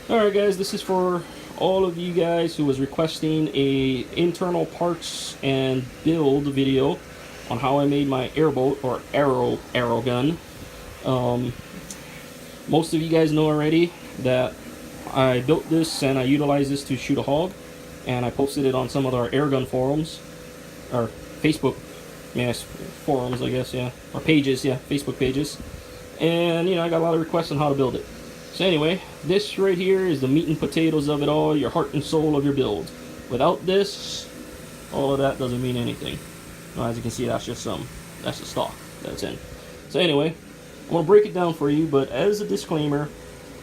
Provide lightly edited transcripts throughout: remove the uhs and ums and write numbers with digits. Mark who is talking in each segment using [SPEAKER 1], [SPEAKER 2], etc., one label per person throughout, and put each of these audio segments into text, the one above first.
[SPEAKER 1] Alright guys, this is for all of you guys who was requesting a internal parts and build video on how I made my Airbolt or Arrowgun. Most of you guys know already that I built this and I utilized this to shoot a hog, and I posted it on some of our Airgun forums, or Facebook, yes, forums I guess, yeah, or pages, yeah, Facebook pages. And you know, I got a lot of requests on how to build it. So anyway, this right here is the meat and potatoes of it all, your heart and soul of your build. Without this, all of that doesn't mean anything. Well, as you can see, that's just that's the stock that's in. So anyway, I'm gonna break it down for you, but as a disclaimer,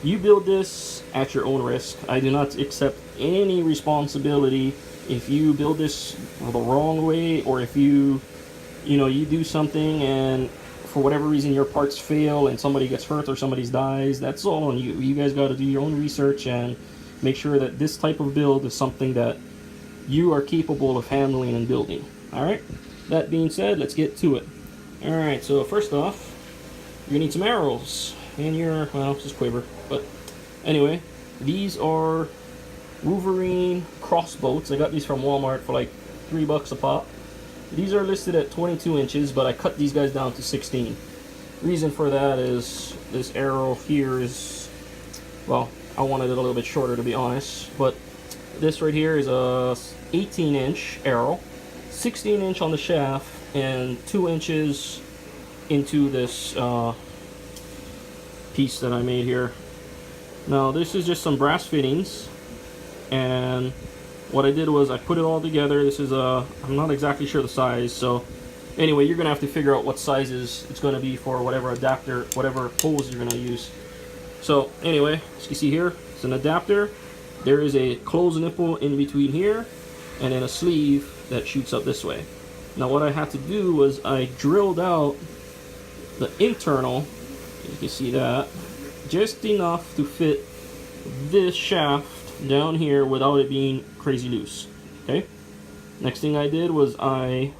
[SPEAKER 1] you build this at your own risk. I do not accept any responsibility if you build this the wrong way, or if you do something and for whatever reason your parts fail and somebody gets hurt or somebody dies. That's all on you. You guys got to do your own research and make sure that this type of build is something that you are capable of handling and building. Alright, that being said, let's get to it. Alright, so first off, you're going to need some arrows and your, well, just quiver, but anyway, these are Wolverine crossbows. I got these from Walmart for like $3 a pop. These are listed at 22 inches, but I cut these guys down to 16. Reason for that is this arrow here is, well, I wanted it a little bit shorter to be honest, but this right here is a 18-inch arrow, 16-inch on the shaft, and 2 inches into this piece that I made here. Now this is just some brass fittings, and what I did was I put it all together. This is I'm not exactly sure the size, so anyway, you're gonna have to figure out what sizes it's gonna be for whatever adapter, whatever hose you're gonna use. So anyway, as you can see here, it's an adapter. There is a closed nipple in between here, and then a sleeve that shoots up this way. Now what I had to do was I drilled out the internal, you can see that, just enough to fit this shaft down here without it being crazy loose. Okay, next thing I did was I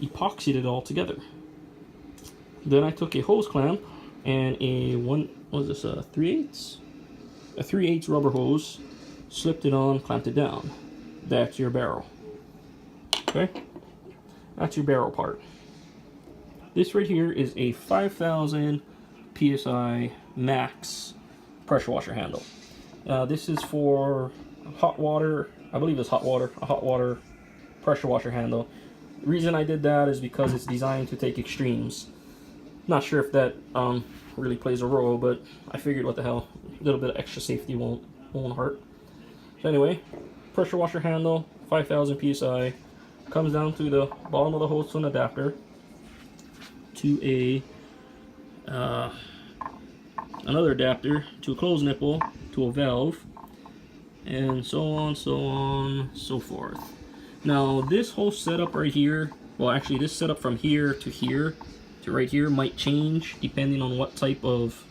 [SPEAKER 1] epoxied it all together. Then I took a hose clamp and a 3/8 rubber hose, slipped it on, clamped it down. That's your barrel. Okay, that's your barrel part. This right here is a 5,000 psi max pressure washer handle. This is for hot water. I believe it's hot water, a hot water pressure washer handle. The reason I did that is because it's designed to take extremes. Not sure if that really plays a role, but I figured, what the hell, a little bit of extra safety won't hurt. So anyway, pressure washer handle, 5,000 psi, comes down to the bottom of the hose to an adapter, to a another adapter, to a closed nipple, to a valve, and so on, so forth. Now this whole setup right here, well actually this setup from here to right here might change depending on what type of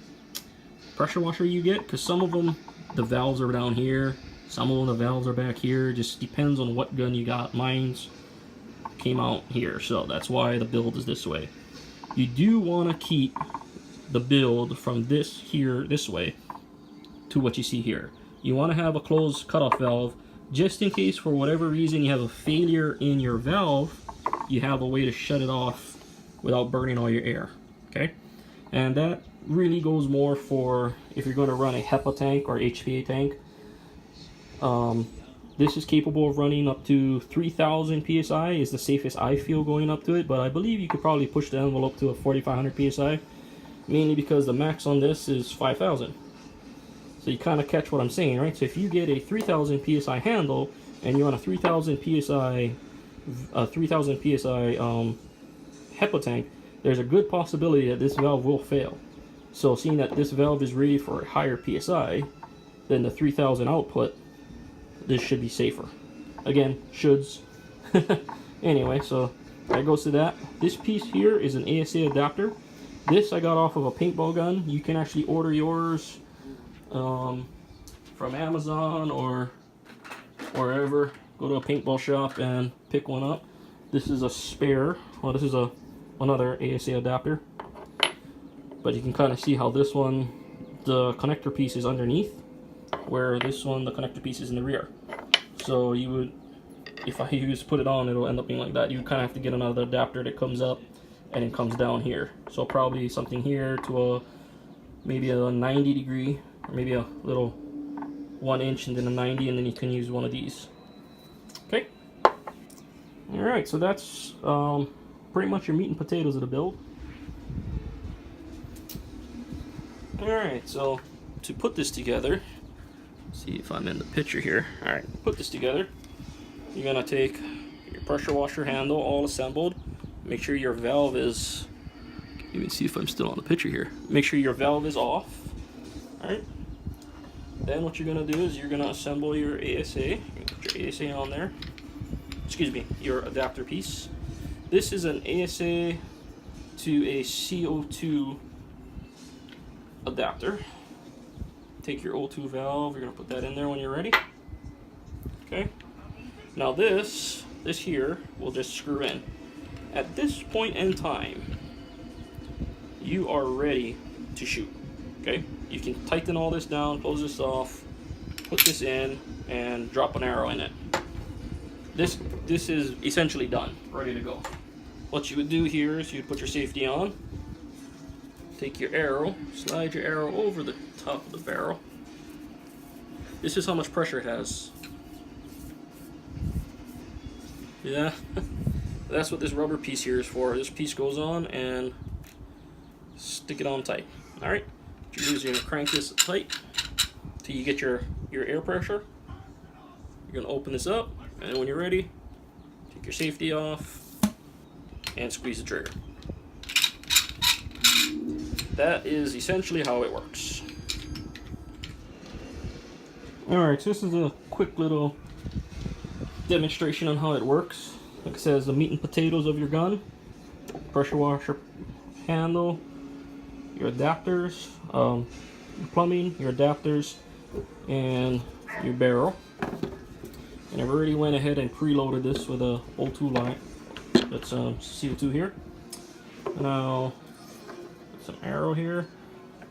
[SPEAKER 1] pressure washer you get, because some of them the valves are down here, some of them the valves are back here. Just depends on what gun you got. Mine's came out here, so that's why the build is this way. You do want to keep the build from this here this way to what you see here. You want to have a closed cutoff valve, just in case for whatever reason you have a failure in your valve, you have a way to shut it off without burning all your air. Okay, and that really goes more for if you're going to run a HEPA tank or HPA tank. This is capable of running up to 3,000 psi is the safest I feel going up to it, but I believe you could probably push the envelope to a 4,500 psi, mainly because the max on this is 5,000. So you kind of catch what I'm saying, right? So if you get a 3,000 psi handle and you're on a 3,000 psi HEPA tank, there's a good possibility that this valve will fail. So seeing that this valve is rated for a higher psi than the 3,000 output, this should be safer. Again, shoulds. Anyway, so that goes to that. This piece here is an ASA adapter. This I got off of a paintball gun. You can actually order yours from Amazon or wherever. Go to a paintball shop and pick one up. This is a spare. Well, this is another ASA adapter. But you can kind of see how this one, the connector piece is underneath. where this one, the connector piece, is in the rear. So you would, if I just put it on, it'll end up being like that. You kind of have to get another adapter that comes up and it comes down here. So probably something here to a maybe a 90 degree, or maybe a little 1 inch and then a 90, and then you can use one of these. Okay. All right, so that's pretty much your meat and potatoes of the build. All right, so to put this together, see if I'm in the picture here. All right, put this together. You're gonna take your pressure washer handle all assembled. Make sure your valve is, let me see if I'm still on the picture here. Make sure your valve is off. All right. Then what you're gonna do is you're gonna assemble your ASA. Put your ASA on there. Excuse me, your adapter piece. This is an ASA to a CO2 adapter. Take your O2 valve, you're gonna put that in there when you're ready. Okay. Now this here will just screw in. At this point in time, you are ready to shoot. Okay. You can tighten all this down, close this off, put this in, and drop an arrow in it. This is essentially done, ready to go. What you would do here is you'd put your safety on, take your arrow, slide your arrow over the top of the barrel. This is how much pressure it has. Yeah, that's what this rubber piece here is for. This piece goes on and stick it on tight. All right, what you do is you're gonna crank this tight till you get your air pressure. You're gonna open this up, and when you're ready, take your safety off and squeeze the trigger. That is essentially how it works. Alright, so this is a quick little demonstration on how it works. Like I said, the meat and potatoes of your gun, pressure washer handle, your adapters, your plumbing, your adapters, and your barrel. And I've already went ahead and preloaded this with a O2 line. That's CO2 here. Now, put some arrow here,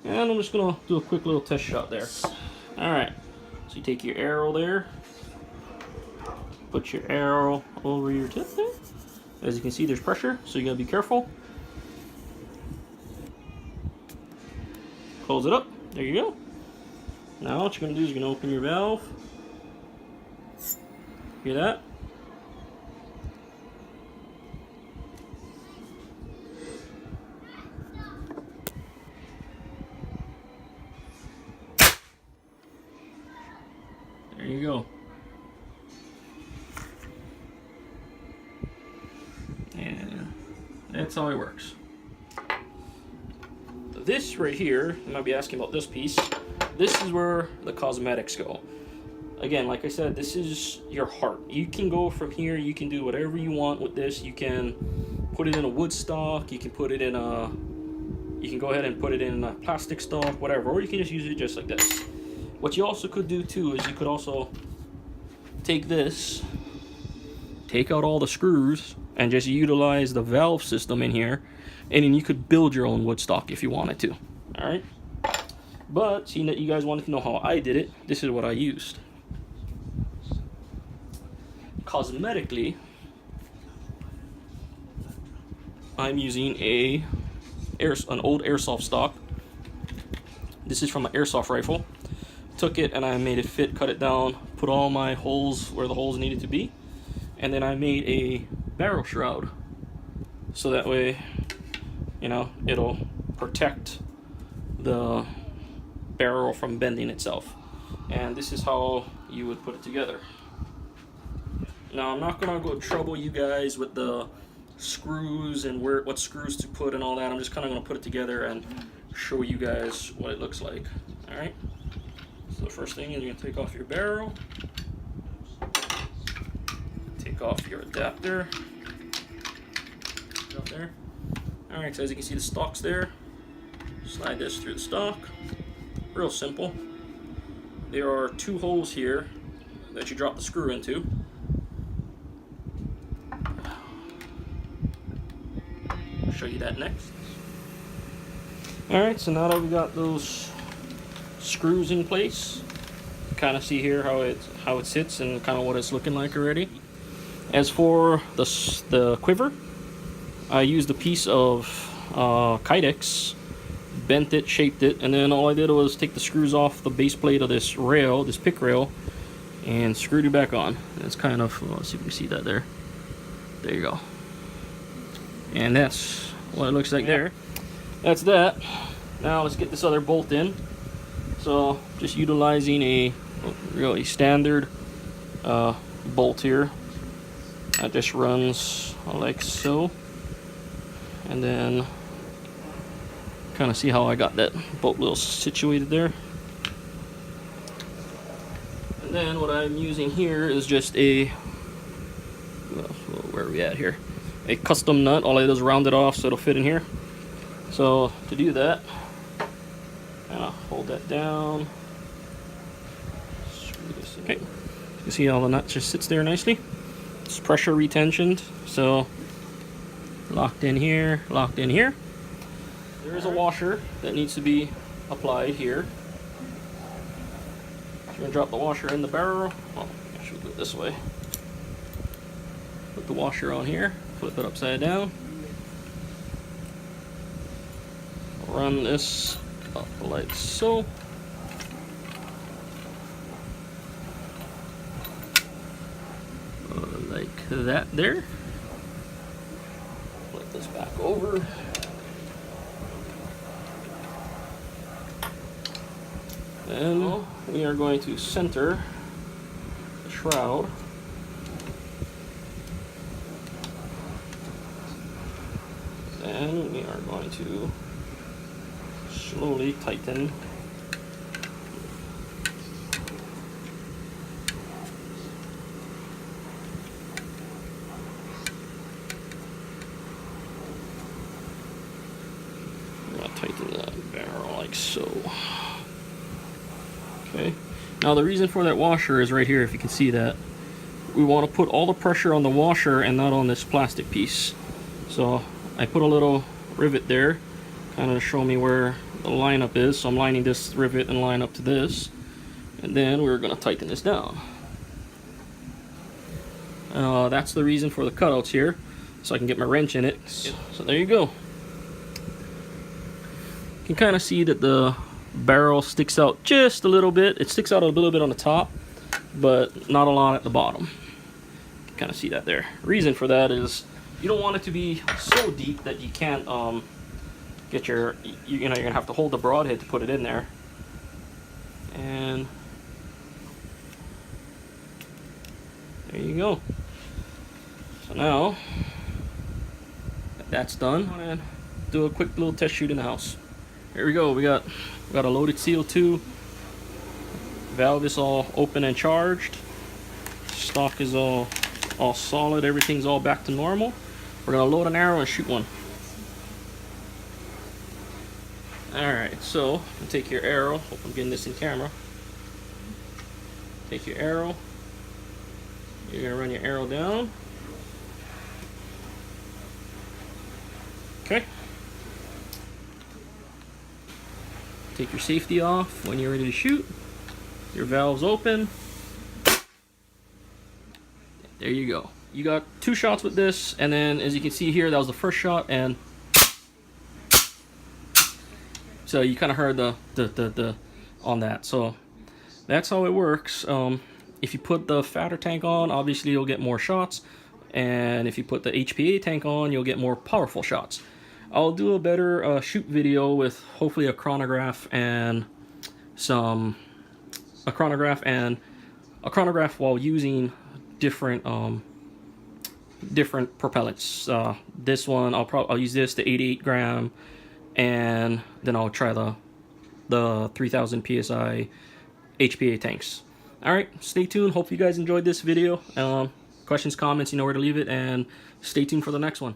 [SPEAKER 1] and I'm just gonna do a quick little test shot there. All right. So you take your arrow there, put your arrow over your tip there. As you can see, there's pressure, so you gotta be careful. Close it up. There you go. Now what you're gonna do is you're gonna open your valve. Hear that? There you go. And that's how it works. This right here, you might be asking about this piece. This is where the cosmetics go. Again, like I said, this is your heart. You can go from here, you can do whatever you want with this. You can put it in a wood stock, you can put it in a, you can go ahead and put it in a plastic stock, whatever, or you can just use it just like this. What you also could do too is you could also take this, take out all the screws, and just utilize the valve system in here, and then you could build your own wood stock if you wanted to. All right, but seeing that you guys wanted to know how I did it, this is what I used. Cosmetically, I'm using an old airsoft stock. This is from an airsoft rifle. Took it and I made it fit, cut it down, put all my holes where the holes needed to be, and then I made a barrel shroud, so that way, you know, it'll protect the barrel from bending itself. And this is how you would put it together. Now I'm not gonna go trouble you guys with the screws and what screws to put and all that. I'm just kind of gonna put it together and show you guys what it looks like. All right. So the first thing is you're gonna take off your barrel, take off your adapter. Up there. All right. So as you can see, the stock's there. Slide this through the stock. Real simple. There are two holes here that you drop the screw into. I'll show you that next. Alright, so now that we got those screws in place, kind of see here how it sits and kind of what it's looking like already. As for the quiver, I used a piece of Kydex, bent it, shaped it, and then all I did was take the screws off the base plate of this rail, this pick rail, and screwed it back on. It's kind of, let's see if we see that there. There you go. And that's what it looks like there. That's that. Now let's get this other bolt in. So just utilizing a really standard bolt here. That just runs like so. And then kind of see how I got that bolt little situated there. And then what I'm using here is just a, well, where are we at here? A custom nut. All I do is round it off so it'll fit in here. So to do that, hold that down. Screw this in. Okay, you see how the nut just sits there nicely. It's pressure retentioned, so locked in here, locked in here. There is a washer that needs to be applied here. You're gonna drop the washer in the barrel. Well, I should do it this way. Put the washer on here, flip it upside down. Run this up like so. Like that there. Flip this back over. Then we are going to center the shroud. Then we are going to slowly tighten. I'm going to tighten that barrel like so. Okay. Now the reason for that washer is right here, if you can see that. We want to put all the pressure on the washer and not on this plastic piece. So I put a little rivet there, kind of to show me where the lineup is. So I'm lining this rivet and line up to this, and then we're going to tighten this down. That's the reason for the cutouts here, so I can get my wrench in it. So there you go. You can kind of see that the barrel sticks out just a little bit. It sticks out a little bit on the top, but not a lot at the bottom. You can kind of see that there. Reason for that is you don't want it to be so deep that you can't get your, you're gonna have to hold the broadhead to put it in there. And there you go. So now that that's done, I'm gonna do a quick little test shoot in the house. Here we go. We got a loaded CO2. Valve is all open and charged. Stock is all solid. Everything's all back to normal. We're gonna load an arrow and shoot one. Alright, so take your arrow. Hope I'm getting this in camera. Take your arrow. You're gonna run your arrow down. Okay. Take your safety off when you're ready to shoot. Your valve's open. There you go. You got 2 shots with this, and then as you can see here, that was the first shot, and so you kind of heard the on that. So that's how it works. If you put the fatter tank on, obviously you'll get more shots, and if you put the HPA tank on, you'll get more powerful shots. I'll do a better shoot video with hopefully a chronograph and a chronograph while using different propellants. This one I'll use this, the 88 gram, and then I'll try the 3000 psi HPA tanks. All right, stay tuned. Hope you guys enjoyed this video. Questions, comments, you know where to leave it, and stay tuned for the next one.